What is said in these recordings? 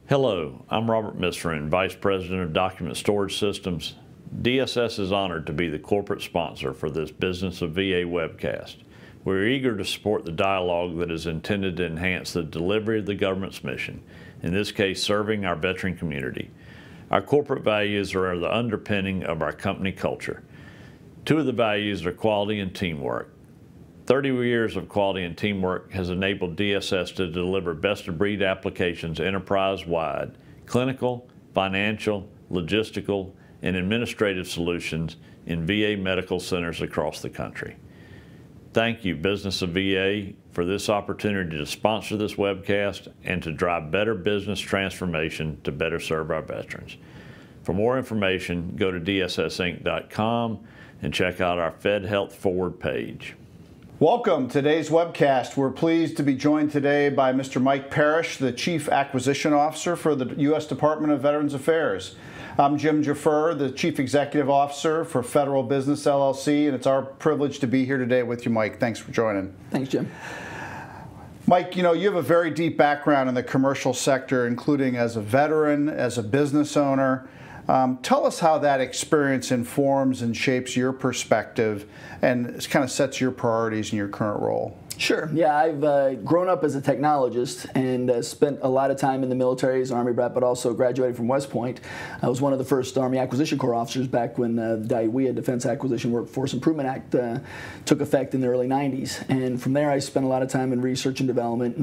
Hello, I'm Robert Misrin, Vice President of Document Storage Systems. DSS is honored to be the corporate sponsor for this Business of VA webcast. We're eager to support the dialogue that is intended to enhance the delivery of the government's mission, in this case serving our veteran community. Our corporate values are the underpinning of our company culture. Two of the values are quality and teamwork. 30 years of quality and teamwork has enabled DSS to deliver best-of-breed applications enterprise-wide, clinical, financial, logistical, and administrative solutions in VA medical centers across the country. Thank you, Business of VA, for this opportunity to sponsor this webcast and to drive better business transformation to better serve our veterans. For more information, go to dssinc.com and check out our Fed Health Forward page. Welcome to today's webcast. We're pleased to be joined today by Mr. Mike Parrish, the Chief Acquisition Officer for the U.S. Department of Veterans Affairs. I'm James Gfrerer, the Chief Executive Officer for Federal Business LLC, and it's our privilege to be here today with you, Mike. Thanks for joining. Thanks, Jim. Mike, you have a very deep background in the commercial sector, including as a veteran, as a business owner. Tell us how that experience informs and shapes your perspective and kind of sets your priorities in your current role. Sure. Yeah, I've grown up as a technologist and spent a lot of time in the military as an Army brat, but also graduated from West Point. I was one of the first Army Acquisition Corps officers back when the DIWEA Defense Acquisition Workforce Improvement Act took effect in the early 90s. And from there, I spent a lot of time in research and development,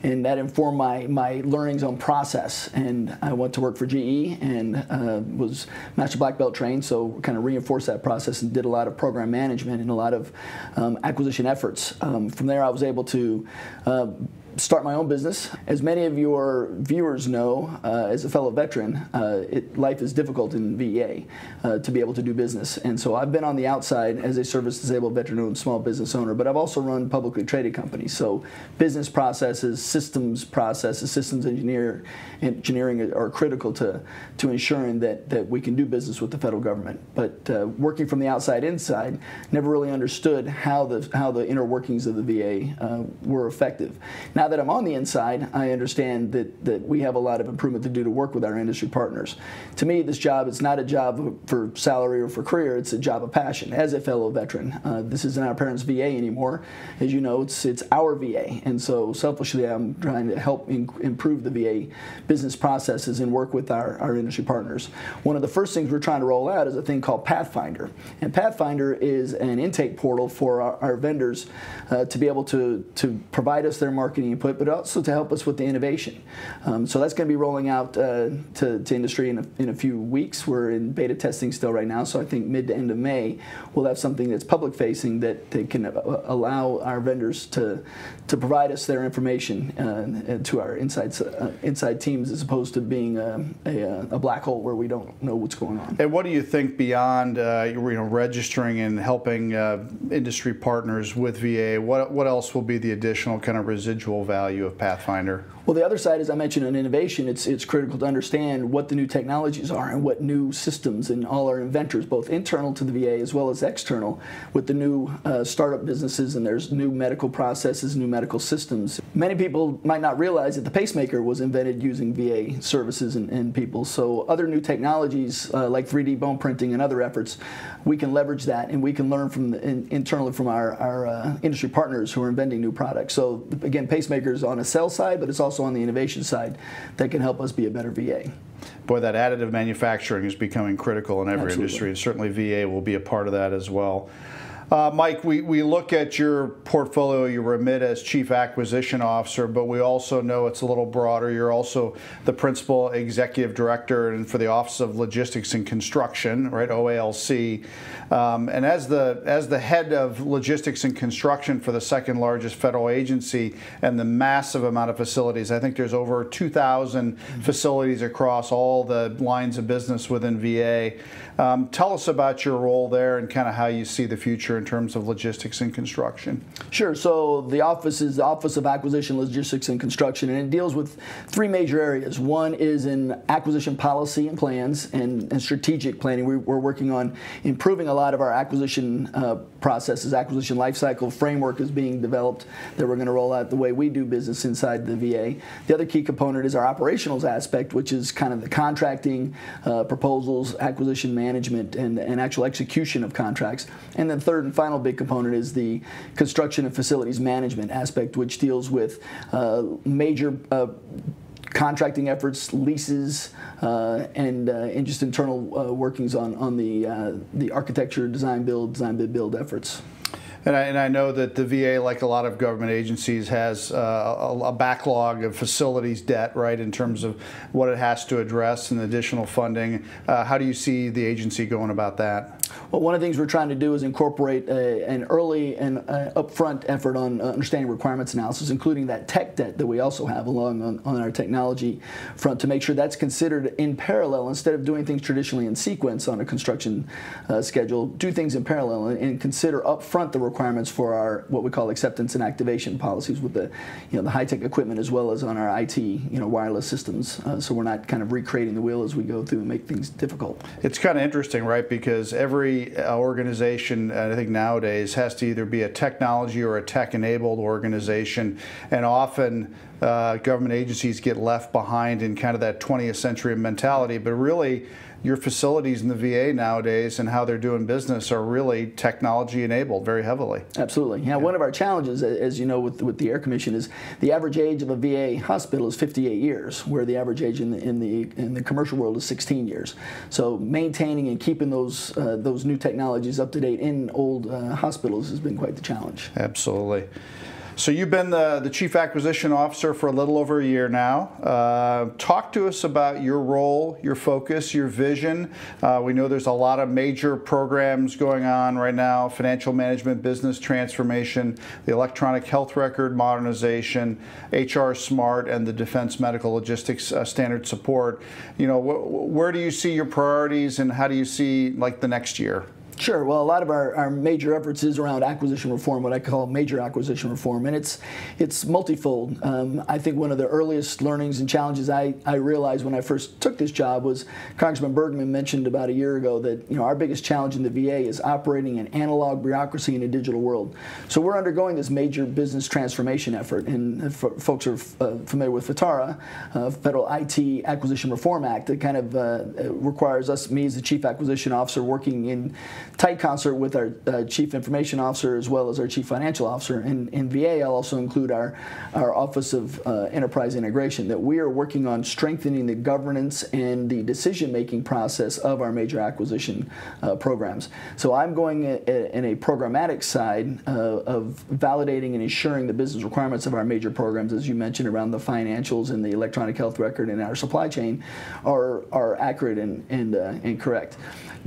and that informed my learnings on process. And I went to work for GE and was Master Black Belt trained, so kind of reinforced that process and did a lot of program management and a lot of acquisition efforts. From there, I was able to start my own business. As many of your viewers know, as a fellow veteran, life is difficult in VA to be able to do business. And so I've been on the outside as a service-disabled veteran-owned small business owner, but I've also run publicly traded companies. So business processes, systems engineering are critical to ensuring that we can do business with the federal government. But working from the outside inside, never really understood how the inner workings of the VA were effective. Now that I'm on the inside, I understand that we have a lot of improvement to do to work with our industry partners. To me, this job is not a job for salary or for career, it's a job of passion. As a fellow veteran, this isn't our parents' VA anymore. As you know, it's our VA. And so selfishly, I'm trying to help improve the VA business processes and work with our industry partners. One of the first things we're trying to roll out is a thing called Pathfinder. And Pathfinder is an intake portal for our vendors to be able to provide us their marketing input, but also to help us with the innovation. So that's going to be rolling out to industry in a few weeks. We're in beta testing still right now, so I think mid to end of May we'll have something that's public-facing that can allow our vendors to provide us their information to our inside teams, as opposed to being a black hole where we don't know what's going on. And what do you think beyond registering and helping industry partners with VA? What else will be the additional kind of residual value of Pathfinder? Well, the other side, as I mentioned, in innovation, it's critical to understand what the new technologies are and what new systems, and all our inventors, both internal to the VA as well as external, with the new startup businesses, and there's new medical processes, new medical systems. Many people might not realize that the pacemaker was invented using VA services and people. So other new technologies like 3D bone printing and other efforts, we can leverage that, and we can learn from internally from our industry partners who are inventing new products. So again, pacemakers on a sell side, but it's also on the innovation side that can help us be a better VA. Boy, that additive manufacturing is becoming critical in every Absolutely. industry, and certainly VA will be a part of that as well. Mike, we look at your portfolio, your remit as Chief Acquisition Officer, but we also know it's a little broader. You're also the Principal Executive Director and for the Office of Logistics and Construction, right, OALC. And as the head of Logistics and Construction for the second largest federal agency and the massive amount of facilities, I think there's over 2,000 facilities across all the lines of business within VA. Tell us about your role there and kind of how you see the future in terms of logistics and construction? Sure. So the office is the Office of Acquisition, Logistics, and Construction, and it deals with three major areas. One is in acquisition policy and plans and strategic planning. We're working on improving a lot of our acquisition processes. Acquisition lifecycle framework is being developed that we're going to roll out the way we do business inside the VA. The other key component is our operationals aspect, which is kind of the contracting, proposals, acquisition management, and actual execution of contracts. And then third and final big component is the construction and facilities management aspect, which deals with major contracting efforts, leases, and just internal workings on the architecture, design bid build efforts. And I know that the VA, like a lot of government agencies, has a backlog of facilities debt, right, in terms of what it has to address and additional funding. How do you see the agency going about that? Well, one of the things we're trying to do is incorporate an early and upfront effort on understanding requirements analysis, including that tech debt that we also have along on our technology front, to make sure that's considered in parallel instead of doing things traditionally in sequence on a construction schedule. Do things in parallel and consider upfront the requirements for our what we call acceptance and activation policies with the the high-tech equipment as well as on our IT wireless systems. So we're not kind of recreating the wheel as we go through and make things difficult. It's kind of interesting, right? Because every organization, I think nowadays, has to either be a technology or a tech-enabled organization, and often government agencies get left behind in kind of that 20th century mentality. But really, your facilities in the VA nowadays and how they're doing business are really technology enabled very heavily. Absolutely. Yeah, one of our challenges, as you know, with the Air Commission is the average age of a VA hospital is 58 years, where the average age in the commercial world is 16 years. So maintaining and keeping those new technologies up to date in old hospitals has been quite the challenge. Absolutely. So you've been the Chief Acquisition Officer for a little over a year now. Talk to us about your role, your focus, your vision. We know there's a lot of major programs going on right now: financial management, business transformation, the electronic health record modernization, HR Smart, and the Defense Medical Logistics Standard Support. Where do you see your priorities, and how do you see the next year? Sure. Well, a lot of our major efforts is around acquisition reform, what I call major acquisition reform, and it's multifold. I think one of the earliest learnings and challenges I realized when I first took this job was Congressman Bergman mentioned about a year ago that our biggest challenge in the VA is operating an analog bureaucracy in a digital world. So we're undergoing this major business transformation effort, and if folks are familiar with FITARA, Federal IT Acquisition Reform Act, that kind of requires me as the Chief Acquisition Officer working in tight concert with our Chief Information Officer as well as our Chief Financial Officer. In VA, I'll also include our Office of Enterprise Integration, that we are working on strengthening the governance and the decision-making process of our major acquisition programs. So I'm going in a programmatic side of validating and ensuring the business requirements of our major programs, as you mentioned, around the financials and the electronic health record and our supply chain are accurate and correct.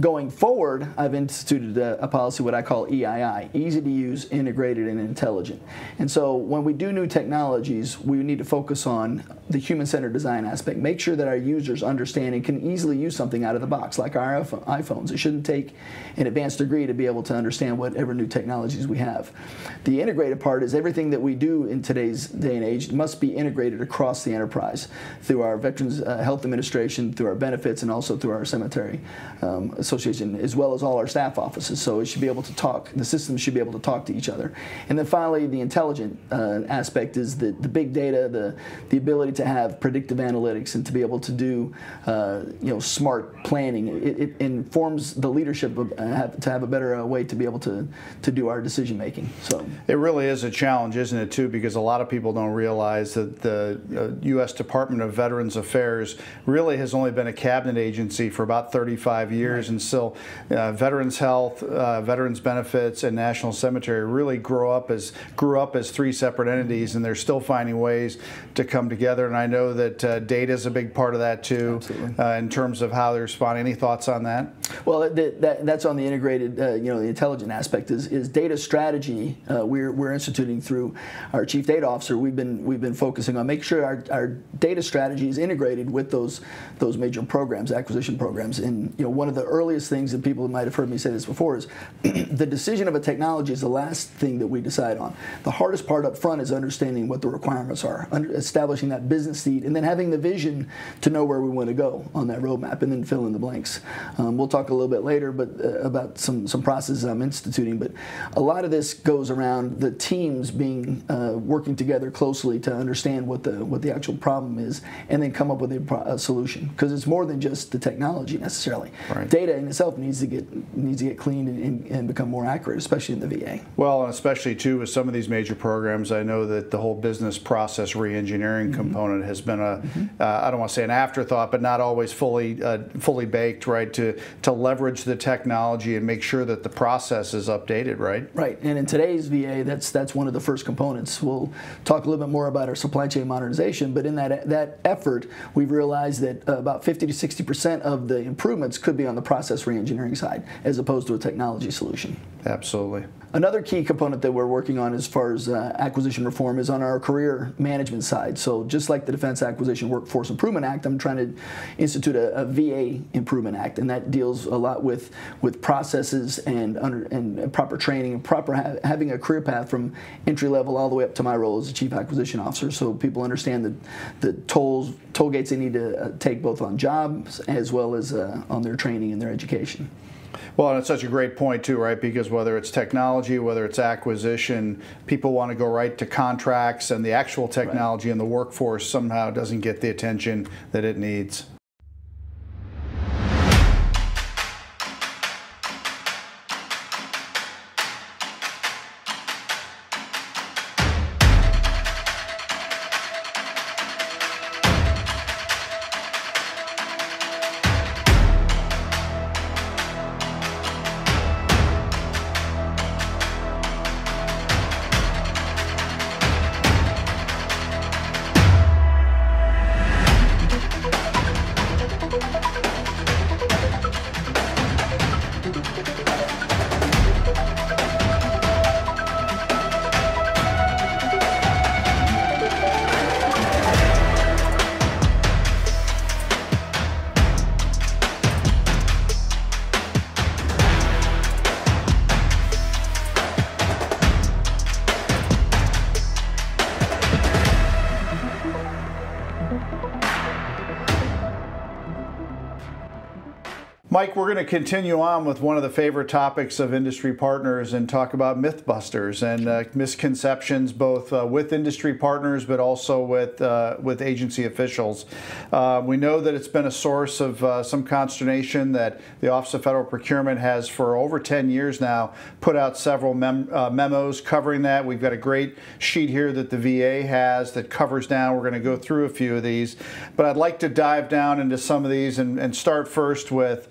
Going forward, I've instituted a policy, what I call EII, easy to use, integrated, and intelligent. And so when we do new technologies, we need to focus on the human-centered design aspect. Make sure that our users understand and can easily use something out of the box, like our iPhones. It shouldn't take an advanced degree to be able to understand whatever new technologies we have. The integrated part is everything that we do in today's day and age must be integrated across the enterprise through our Veterans Health Administration, through our benefits, and also through our cemetery association, as well as all our staff offices. So it should be able to talk. The systems should be able to talk to each other. And then finally, the intelligent aspect is the big data, the ability to have predictive analytics and to be able to do smart planning. It informs the leadership to have a better way to be able to do our decision making. So it really is a challenge, isn't it, too? Because a lot of people don't realize that the U.S. Department of Veterans Affairs really has only been a cabinet agency for about 35 years, right. And still Veterans Health, Veterans Benefits, and National Cemetery really grew up as three separate entities, and they're still finding ways to come together. And I know that data is a big part of that too, in terms of how they're responding. Any thoughts on that? Well, that's on the integrated, the intelligent aspect is data strategy. We're instituting through our Chief Data Officer. We've been focusing on making sure our data strategy is integrated with those major programs, acquisition programs. And one of the earliest things that people might have heard me say this before, is the decision of a technology is the last thing that we decide on. The hardest part up front is understanding what the requirements are, establishing that business need, and then having the vision to know where we want to go on that roadmap, and then fill in the blanks. We'll talk a little bit later about some processes I'm instituting, but a lot of this goes around the teams being working together closely to understand what the actual problem is, and then come up with a solution. Because it's more than just the technology necessarily. Right. Data in itself needs to get cleaned and become more accurate, especially in the VA. Well, and especially too with some of these major programs, I know that the whole business process reengineering component has been I don't want to say an afterthought, but not always fully baked, right? To leverage the technology and make sure that the process is updated, right? Right. And in today's VA, that's one of the first components. We'll talk a little bit more about our supply chain modernization, but in that effort, we've realized that about 50 to 60% of the improvements could be on the process reengineering side, as opposed to a technology solution. Absolutely. Another key component that we're working on as far as acquisition reform is on our career management side. So just like the Defense Acquisition Workforce Improvement Act, I'm trying to institute a VA Improvement Act, and that deals a lot with processes and proper training and having a career path from entry level all the way up to my role as a Chief Acquisition Officer, so people understand the toll gates they need to take both on jobs as well as on their training and their education. Well, and it's such a great point too, right? Because whether it's technology, whether it's acquisition, people want to go right to contracts, and the actual technology and the workforce somehow doesn't get the attention that it needs. Mike, we're going to continue on with one of the favorite topics of industry partners and talk about mythbusters and misconceptions, both with industry partners but also with agency officials. We know that it's been a source of some consternation that the Office of Federal Procurement has for over 10 years now put out several memos covering that. We've got a great sheet here that the VA has that covers down. We're going to go through a few of these, but I'd like to dive down into some of these and start first with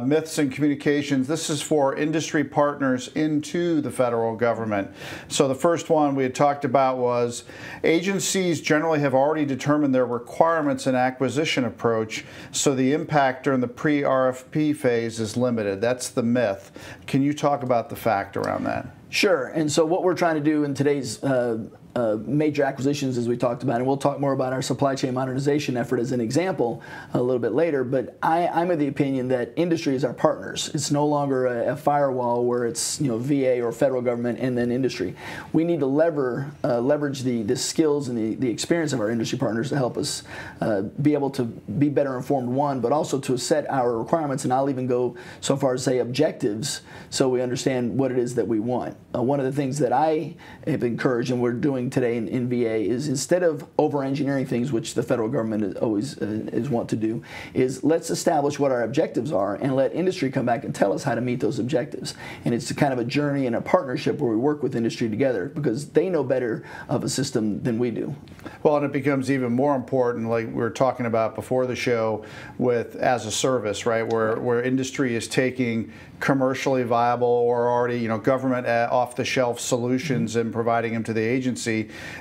myths and communications. This is for industry partners into the federal government. So the first one we had talked about was agencies generally have already determined their requirements and acquisition approach, so the impact during the pre-RFP phase is limited. That's the myth. Can you talk about the fact around that? Sure. And so what we're trying to do in today's major acquisitions, as we talked about, and we'll talk more about our supply chain modernization effort as an example a little bit later, but I'm of the opinion that industry is our partners. It's no longer a firewall where it's VA or federal government and then industry. We need to leverage the skills and the experience of our industry partners to help us be able to be better informed, one, but also to set our requirements, and I'll even go so far as say objectives, so we understand what it is that we want. One of the things that I have encouraged and we're doing today in VA is, instead of over-engineering things, which the federal government is always is want to do, is let's establish what our objectives are and let industry come back and tell us how to meet those objectives. And it's kind of a journey and a partnership where we work with industry together, because they know better of a system than we do. Well, and it becomes even more important, like we were talking about before the show, with as a service, right, where industry is taking commercially viable or already government off-the-shelf solutions and providing them to the agency.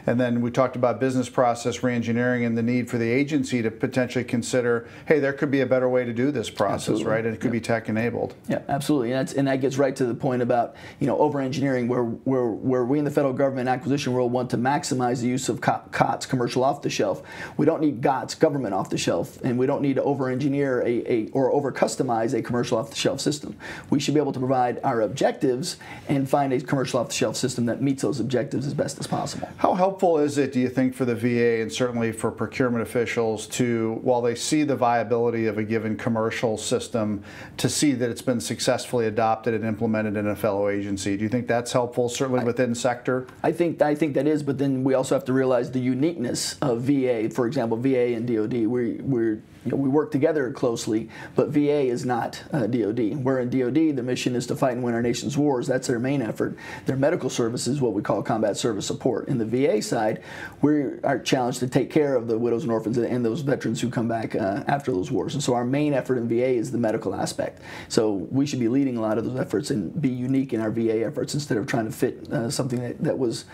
And then we talked about business process reengineering and the need for the agency to potentially consider, hey, there could be a better way to do this process. Absolutely. Right? And it could be tech-enabled. Yeah, absolutely. And that gets right to the point about over-engineering, where we in the federal government acquisition world want to maximize the use of COTS, commercial off-the-shelf. We don't need GOTS, government off-the-shelf, and we don't need to over-engineer or over-customize a commercial off-the-shelf system. we should be able to provide our objectives and find a commercial off-the-shelf system that meets those objectives as best as possible. How helpful is it, do you think, for the VA and certainly for procurement officials to, while they see the viability of a given commercial system, to see that it's been successfully adopted and implemented in a fellow agency? Do you think that's helpful, certainly within sector? I think that is, but then we also have to realize the uniqueness of VA. For example, VA and DoD, we work together closely, but VA is not DoD. We're in DoD, the mission is to fight and win our nation's wars. That's their main effort. Their medical service is what we call combat service support. In the VA side, we are challenged to take care of the widows and orphans and those veterans who come back after those wars. And so our main effort in VA is the medical aspect. So we should be leading a lot of those efforts and be unique in our VA efforts instead of trying to fit something that was,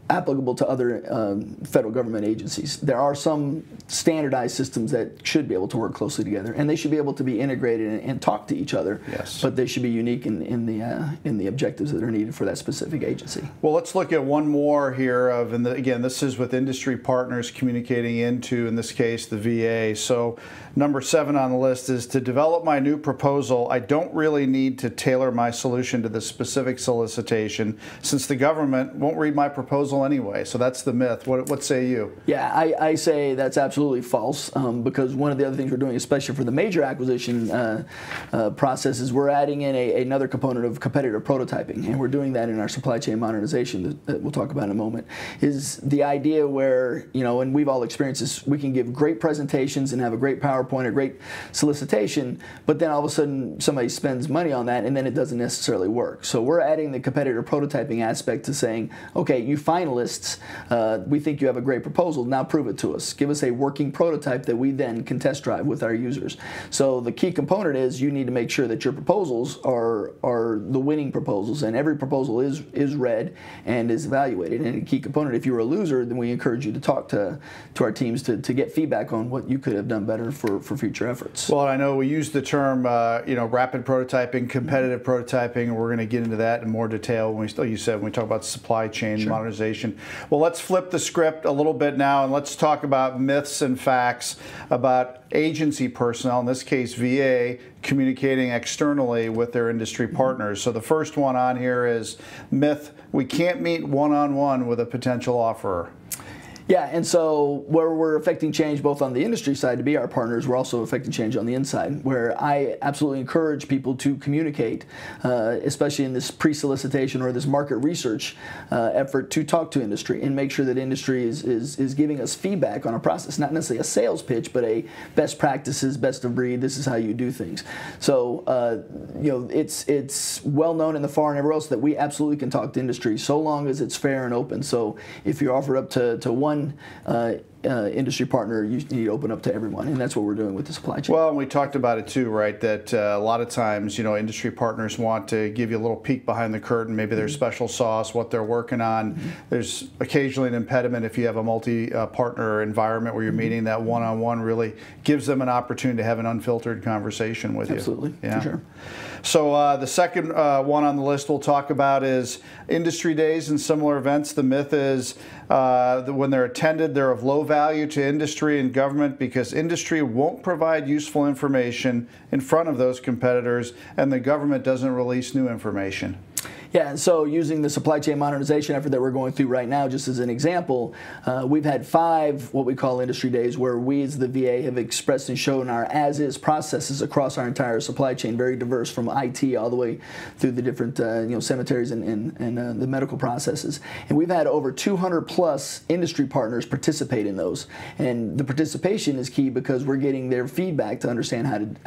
applicable to other federal government agencies. There are some standardized systems that should be able to work closely together, and they should be able to be integrated and talk to each other. Yes. But they should be unique in the objectives that are needed for that specific agency. Well, let's look at one more here. Again, this is with industry partners communicating into, in this case, the VA. So number 7 on the list is to develop my new proposal. I don't really need to tailor my solution to the specific solicitation, since the government won't read my proposal anyway. So that's the myth. What say you? Yeah, I say that's absolutely false, because one of the other things we're doing, especially for the major acquisition process, is we're adding in another component of competitive prototyping, and we're doing that in our supply chain modernization that we'll talk about in a moment. Is the idea where, and we've all experienced this, we can give great presentations and have a great PowerPoint, a great solicitation, but then all of a sudden somebody spends money on that and then it doesn't necessarily work. So we're adding the competitive prototyping aspect to saying, okay, you finalists, we think you have a great proposal, now prove it to us. Give us a working prototype that we then can test drive with our users. So the key component is you need to make sure that your proposals are the winning proposals, and every proposal is read and is evaluated. And a key component, if you're a loser, then we encourage you to talk to our teams to get feedback on what you could have done better for future efforts. Well, I know we use the term rapid prototyping, competitive prototyping, and we're going to get into that in more detail when you said when we talk about supply chain modernization. Well, let's flip the script a little bit now and let's talk about myths and facts about agency personnel, in this case VA, communicating externally with their industry partners. So the first one on here is myth: we can't meet one-on-one with a potential offerer. Yeah, and so where we're affecting change both on the industry side to be our partners, we're also affecting change on the inside, where I absolutely encourage people to communicate, especially in this pre-solicitation or this market research effort, to talk to industry and make sure that industry is giving us feedback on a process, not necessarily a sales pitch, but a best practices, best of breed, this is how you do things. So, it's well known in the FAR and everywhere else that we absolutely can talk to industry so long as it's fair and open. So if you offer up to one industry partner, you need to open up to everyone, and that's what we're doing with the supply chain. Well, and we talked about it too, right, that a lot of times, industry partners want to give you a little peek behind the curtain, maybe their special sauce, what they're working on. There's occasionally an impediment if you have a multi-partner environment where you're meeting. That one-on-one really gives them an opportunity to have an unfiltered conversation with you. Absolutely, yeah. For sure. So the second one on the list we'll talk about is industry days and similar events. The myth is that when they're attended, they're of low value to industry and government because industry won't provide useful information in front of those competitors, and the government doesn't release new information. Yeah, and so using the supply chain modernization effort that we're going through right now, just as an example, we've had 5 what we call industry days where we as the VA have expressed and shown our as-is processes across our entire supply chain, very diverse from IT all the way through the different cemeteries and the medical processes. And we've had over 200 plus industry partners participate in those. And the participation is key because we're getting their feedback to understand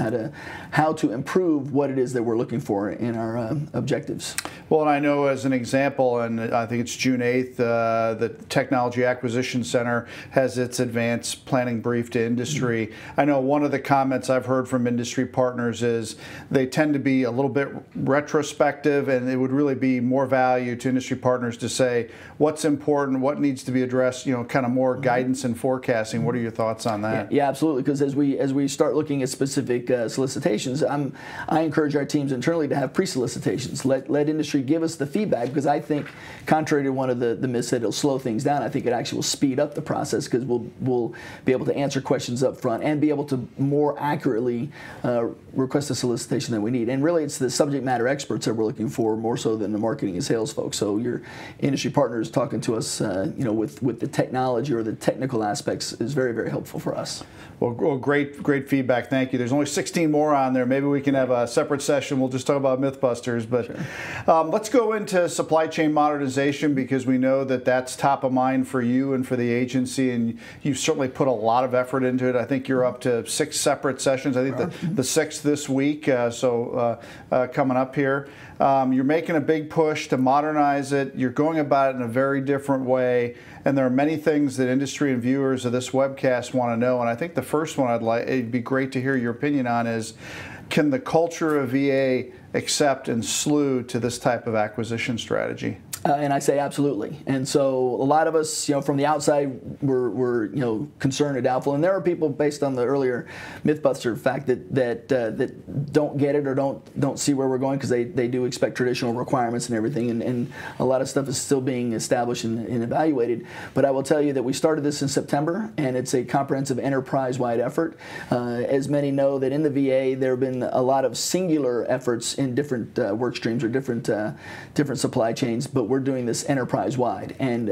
how to improve what it is that we're looking for in our objectives. Well, and I know as an example, and I think it's June 8th, the Technology Acquisition Center has its advanced planning brief to industry. I know one of the comments I've heard from industry partners is they tend to be a little bit retrospective, and it would really be more value to industry partners to say what's important, what needs to be addressed, kind of more guidance and forecasting. What are your thoughts on that? Yeah, absolutely, because as we start looking at specific solicitations, I encourage our teams internally to have pre-solicitations. Let industry give us the feedback, because I think, contrary to one of the myths that it'll slow things down, I think it actually will speed up the process, because we'll be able to answer questions up front and be able to more accurately request the solicitation that we need. And really, it's the subject matter experts that we're looking for more so than the marketing and sales folks. So your industry partners talking to us, with the technology or the technical aspects is very, very helpful for us. Well, great feedback. Thank you. There's only 16 more on there. Maybe we can have a separate session. We'll just talk about Mythbusters. But sure. Let's go into supply chain modernization, because we know that that's top of mind for you and for the agency, and you've certainly put a lot of effort into it. I think you're up to 6 separate sessions. I think the 6th this week, coming up here. You're making a big push to modernize it. You're going about it in a very different way, and there are many things that industry and viewers of this webcast want to know. And I think the first one it'd be great to hear your opinion on is, can the culture of VA accept and slew to this type of acquisition strategy? And I say absolutely. And so a lot of us, from the outside, we're concerned or doubtful. And there are people, based on the earlier Mythbuster fact, that don't get it or don't see where we're going, because they do expect traditional requirements and everything. And a lot of stuff is still being established and evaluated. But I will tell you that we started this in September, and it's a comprehensive enterprise-wide effort. As many know, that in the VA there have been a lot of singular efforts in different work streams or different supply chains, but we're doing this enterprise-wide. And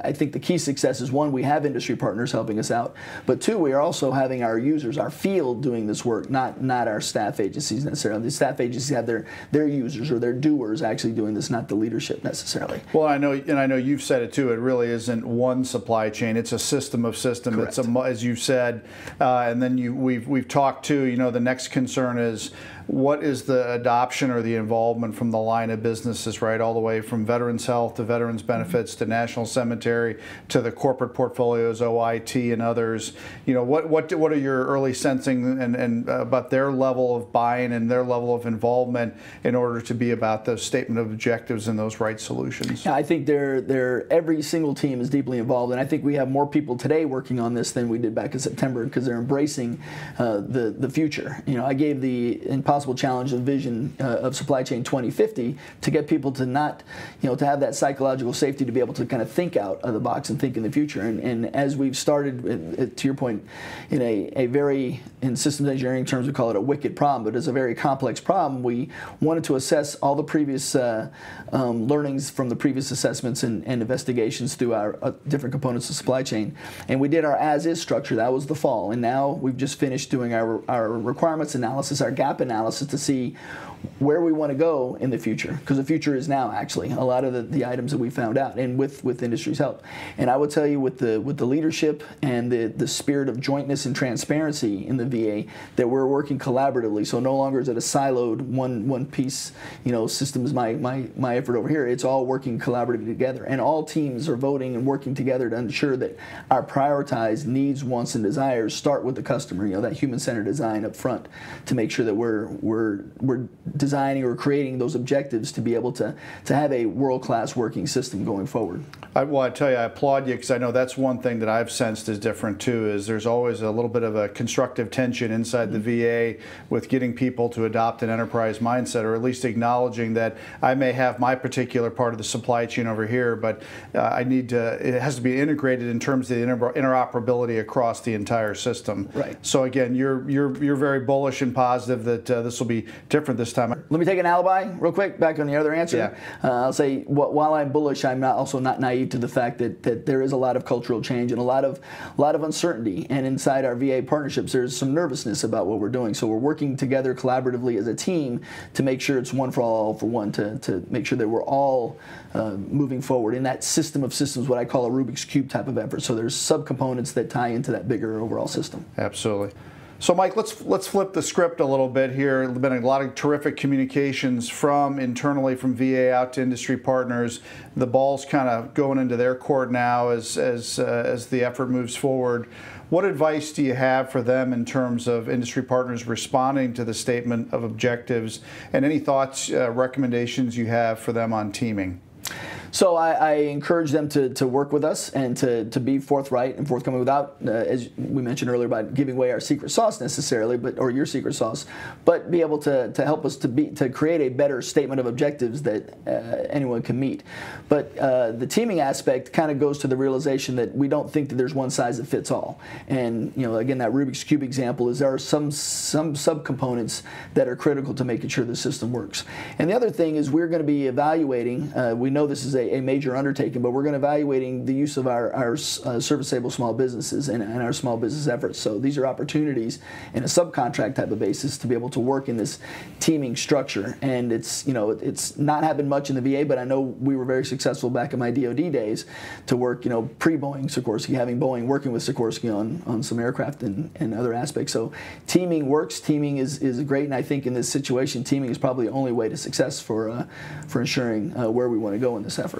I think the key success is, one, we have industry partners helping us out, but two, we are also having our users, our field, doing this work, not our staff agencies necessarily. The staff agencies have their users or their doers actually doing this, not the leadership necessarily. Well, I know you've said it too, it really isn't one supply chain, it's a system of systems. Correct. It's as you've said, and then we've talked too, the next concern is, what is the adoption or the involvement from the line of businesses, right, all the way from Veterans Health to Veterans Benefits to National Cemetery to the corporate portfolios, OIT and others. What are your early sensing and about their level of buy-in and their level of involvement in order to be about those statement of objectives and those right solutions? Yeah, I think every single team is deeply involved, and I think we have more people today working on this than we did back in September, because they're embracing the future. I gave the impossible challenge of vision of supply chain 2050 to get people to not, to have that psychological safety to be able to kind of think out of the box and think in the future. And as we've started, to your point, in systems engineering terms we call it a wicked problem, but it's a very complex problem. We wanted to assess all the previous learnings from the previous assessments and investigations through our different components of supply chain. And we did our as-is structure. That was the fall. And now we've just finished doing our requirements analysis, our gap analysis, to see where we want to go in the future, because the future is now, actually, a lot of the items that we found out, and with industry's help. And I would tell you, with the leadership and the spirit of jointness and transparency in the VA, that we're working collaboratively. So no longer is it a siloed one piece, system is my effort over here. It's all working collaboratively together, and all teams are voting and working together to ensure that our prioritized needs, wants, and desires start with the customer. That human-centered design up front, to make sure that we're designing or creating those objectives to be able to have a world-class working system going forward. I tell you, I applaud you, because I know that's one thing that I've sensed is different too, is there's always a little bit of a constructive tension inside the VA with getting people to adopt an enterprise mindset, or at least acknowledging that I may have my particular part of the supply chain over here, but it has to be integrated in terms of the interoperability across the entire system. Right. So again, you're very bullish and positive that this will be different this time. Let me take an alibi real quick, back on the other answer. Yeah. I'll say, while I'm bullish, I'm also not naive to the fact that there is a lot of cultural change and a lot of uncertainty. And inside our VA partnerships, there's some nervousness about what we're doing. So we're working together collaboratively as a team to make sure it's one for all for one, to make sure that we're all moving forward in that system of systems, what I call a Rubik's Cube type of effort. So there's subcomponents that tie into that bigger overall system. Absolutely. So Mike, let's flip the script a little bit here. There's been a lot of terrific communications internally from VA out to industry partners. The ball's kind of going into their court now as the effort moves forward. What advice do you have for them in terms of industry partners responding to the statement of objectives, and any thoughts, recommendations you have for them on teaming? So I encourage them to work with us and to be forthright and forthcoming without, as we mentioned earlier, about giving away our secret sauce necessarily, or your secret sauce, but be able to help us to create a better statement of objectives that anyone can meet. But the teaming aspect kind of goes to the realization that we don't think that there's one size that fits all. And again, that Rubik's Cube example is there are some subcomponents that are critical to making sure the system works. And the other thing is we're going to be evaluating, we know this is a major undertaking, but we're going to evaluating the use of our service-able small businesses and our small business efforts. So these are opportunities in a subcontract type of basis to be able to work in this teaming structure. And it's not happened much in the VA, but I know we were very successful back in my DoD days to work, pre-Boeing Sikorsky, having Boeing working with Sikorsky on some aircraft and other aspects. So teaming works. Teaming is great, and I think in this situation, teaming is probably the only way to success for ensuring where we want to go in this effort.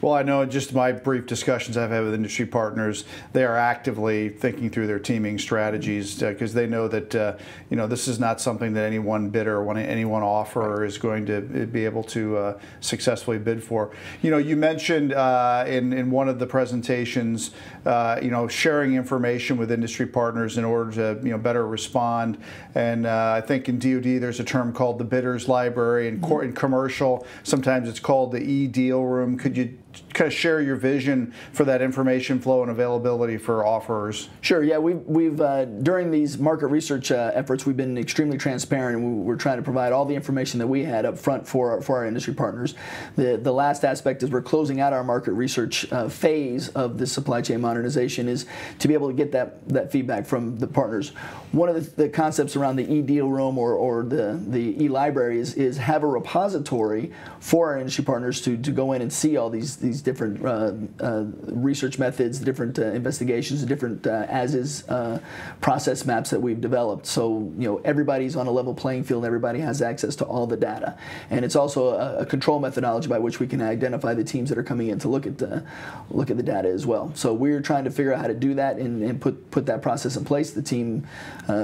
Well, I know in just my brief discussions I've had with industry partners, they are actively thinking through their teaming strategies because they know that this is not something that any one bidder or any one offerer is going to be able to successfully bid for. You mentioned in one of the presentations, sharing information with industry partners in order to better respond. And I think in DoD there's a term called the bidders library, and in commercial sometimes it's called the e-deal room. Could you kind of share your vision for that information flow and availability for offerers? Sure. Yeah, we've during these market research efforts, we've been extremely transparent, and we're trying to provide all the information that we had up front for our industry partners. The last aspect is we're closing out our market research phase of this supply chain modernization is to be able to get that feedback from the partners. One of the concepts around the e-deal room or the e-library is have a repository for our industry partners to go in and see all these different research methods, different investigations, different as-is process maps that we've developed. So everybody's on a level playing field. Everybody has access to all the data, and it's also a control methodology by which we can identify the teams that are coming in to look at the data as well. So we're trying to figure out how to do that and put that process in place. The team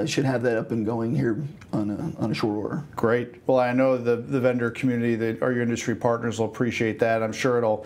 should have that up and going here on a short order. Great. Well, I know the vendor community that are your industry partners will appreciate that. I'm sure it'll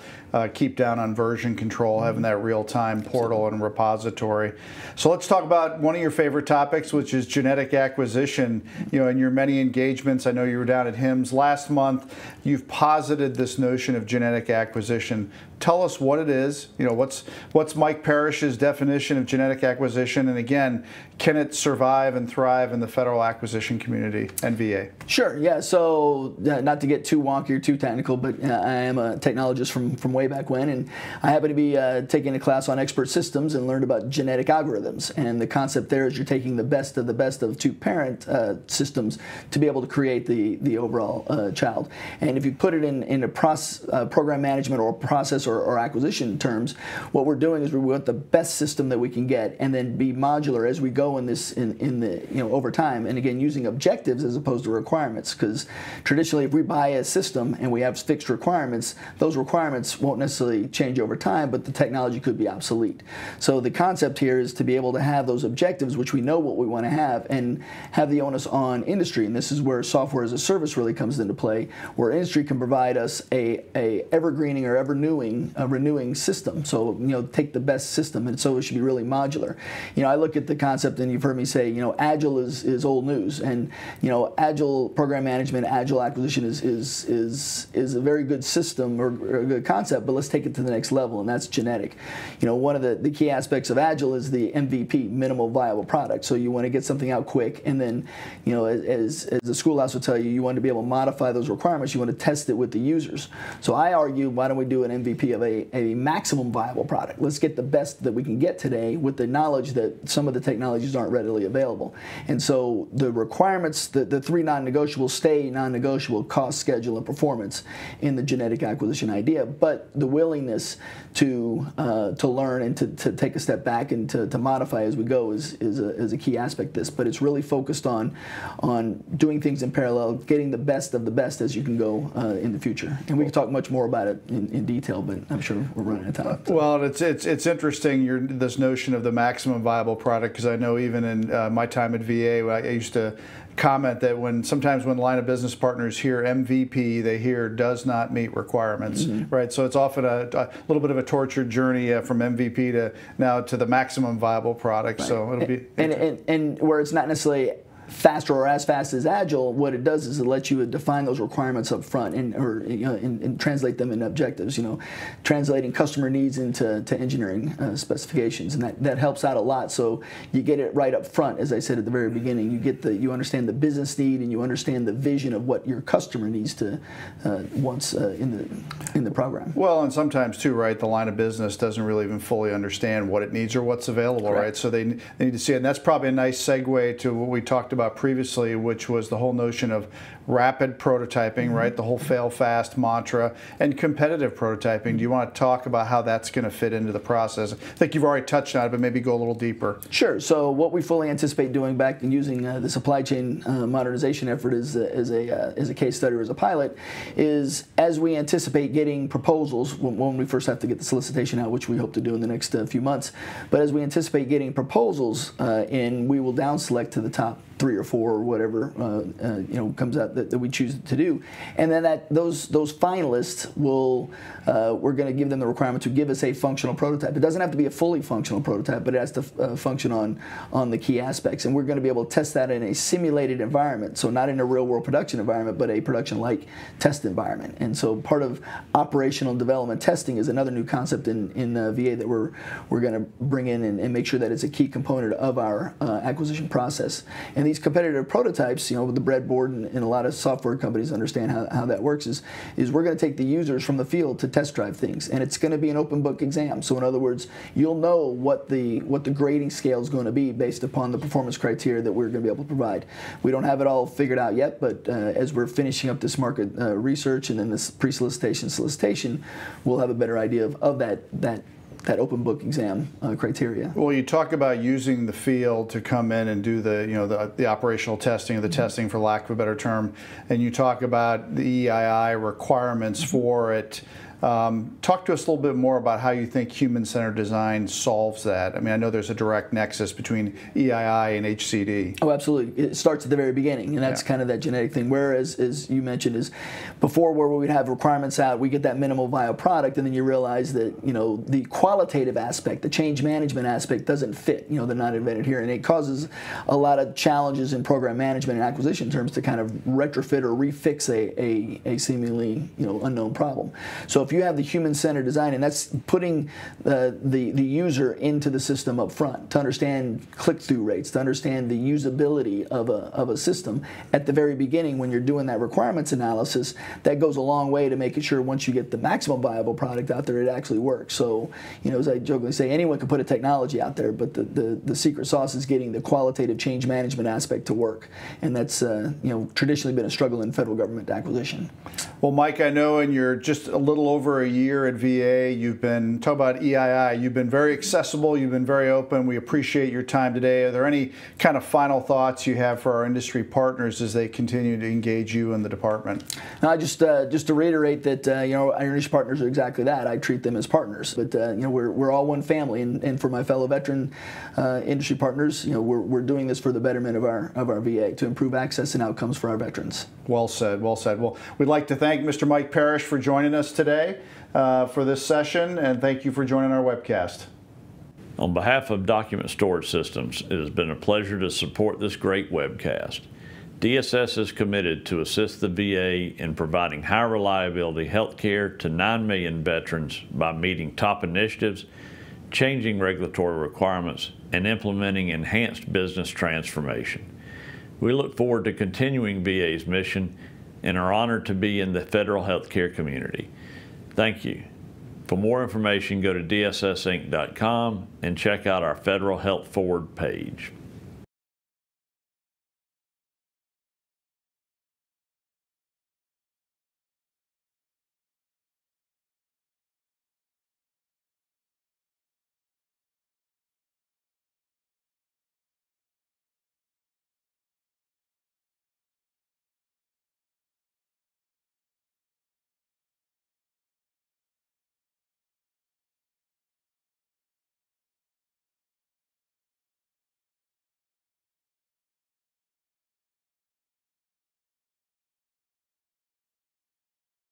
keep down on version control, having that real-time portal and repository. So let's talk about one of your favorite topics, which is genetic acquisition. In your many engagements, I know you were down at HIMSS last month, you've posited this notion of genetic acquisition. Tell us what it is. What's Mike Parrish's definition of genetic acquisition, and again, can it survive and thrive in the federal acquisition community and VA? Sure. Yeah. So not to get too wonky or too technical, but I am a technologist from way back when, and I happen to be taking a class on expert systems and learned about genetic algorithms. And the concept there is you're taking the best of two parent systems to be able to create the overall child. And if you put it in a program management or process or acquisition terms, what we're doing is we want the best system that we can get, and then be modular as we go in the over time. And again, using objectives as opposed to requirements, because traditionally, if we buy a system and we have fixed requirements, those requirements won't necessarily change over time, but the technology could be obsolete. So the concept here is to be able to have those objectives, which we know what we want to have, and have the onus on industry. And this is where software as a service really comes into play, where industry can provide us a evergreening or renewing system. So take the best system, and so it should be really modular. I look at the concept, and you've heard me say, agile is old news, and agile program management, agile acquisition is a very good system or a good concept, but let's take it to the next level, and that's genetic. One of the key aspects of agile is the MVP, minimal viable product. So you want to get something out quick, and then as the schoolhouse will tell you, you want to be able to modify those requirements. You want to test it with the users. So I argue, why don't we do an MVP of a maximum viable product? Let's get the best that we can get today with the knowledge that some of the technologies aren't readily available. And so the requirements, the three non-negotiables stay non-negotiable: cost, schedule, and performance in the genetic acquisition idea. But the willingness to learn and to take a step back and to modify as we go is a key aspect of this. But it's really focused on doing things in parallel, getting the best of the best as you can go in the future. And we can talk much more about it in detail, but I'm sure we're running out of time. So. Well, it's interesting, this notion of the maximum viable product, because I know even in my time at VA, I used to comment that sometimes when line of business partners hear MVP, they hear does not meet requirements, right? So it's often a little bit of a tortured journey from MVP to now to the maximum viable product. Right. So it'll be and where it's not necessarily faster or as fast as Agile, what it does is it lets you define those requirements up front and translate them into objectives. Translating customer needs into engineering specifications, and that helps out a lot. So you get it right up front, as I said at the very beginning. You understand the business need, and you understand the vision of what your customer needs to wants in the program. Well, and sometimes too, right? The line of business doesn't really even fully understand what it needs or what's available, correct, right? So they need to see it, and that's probably a nice segue to what we talked about previously, which was the whole notion of rapid prototyping, right? The whole fail fast mantra, and competitive prototyping. Do you want to talk about how that's going to fit into the process? I think you've already touched on it, but maybe go a little deeper. Sure. So what we fully anticipate doing back and using the supply chain modernization effort as a case study or as a pilot is, as we anticipate getting proposals, when we first have to get the solicitation out, which we hope to do in the next few months, but as we anticipate getting proposals in, we will down select to the top 3 or 4 or whatever comes out that we choose to do, and then those finalists will we're going to give them the requirement to give us a functional prototype. It doesn't have to be a fully functional prototype, but it has to function on the key aspects, and we're going to be able to test that in a simulated environment, so not in a real world production environment, but a production like test environment. And so part of operational development testing is another new concept in VA that we're going to bring in and make sure that it's a key component of our acquisition process. And these competitive prototypes, with the breadboard, and a lot of software companies understand how that works, is we're going to take the users from the field to test drive things, and it's going to be an open book exam. So in other words, you'll know what the grading scale is going to be based upon the performance criteria that we're going to be able to provide. We don't have it all figured out yet, but as we're finishing up this market research and then this solicitation, we'll have a better idea of that open book exam criteria. Well, you talk about using the field to come in and do the operational testing, or the testing for lack of a better term, and you talk about the EII requirements for it. Talk to us a little bit more about how you think human-centered design solves that. I mean, I know there's a direct nexus between EII and HCD. Oh, absolutely. It starts at the very beginning, and that's kind of that genetic thing. Whereas, as you mentioned, is before where we'd have requirements out, we get that minimal viable product, and then you realize that the qualitative aspect, the change management aspect, doesn't fit. They're not invented here, and it causes a lot of challenges in program management and acquisition terms to kind of retrofit or refix a seemingly unknown problem. So if you have the human-centered design, and that's putting the user into the system up front to understand click-through rates, to understand the usability of a system at the very beginning when you're doing that requirements analysis, that goes a long way to making sure once you get the maximum viable product out there, it actually works. So, as I jokingly say, anyone can put a technology out there, but the secret sauce is getting the qualitative change management aspect to work, and that's traditionally been a struggle in federal government acquisition. Well, Mike, I know in your just a little over a year at VA, you've been, talk about EII, you've been very accessible, you've been very open. We appreciate your time today. Are there any kind of final thoughts you have for our industry partners as they continue to engage you in the department? Just to reiterate that our industry partners are exactly that. I treat them as partners, but we're all one family, and for my fellow veteran industry partners, we're doing this for the betterment of our VA, to improve access and outcomes for our veterans. Well said, well said. Well, we'd like to thank Mr. Mike Parrish for joining us today for this session, and thank you for joining our webcast. On behalf of Document Storage Systems, it has been a pleasure to support this great webcast. DSS is committed to assist the VA in providing high reliability health care to 9 million veterans by meeting top initiatives, changing regulatory requirements, and implementing enhanced business transformation. We look forward to continuing VA's mission and are honored to be in the federal healthcare community. Thank you. For more information, go to dssinc.com and check out our Federal Health Forward page.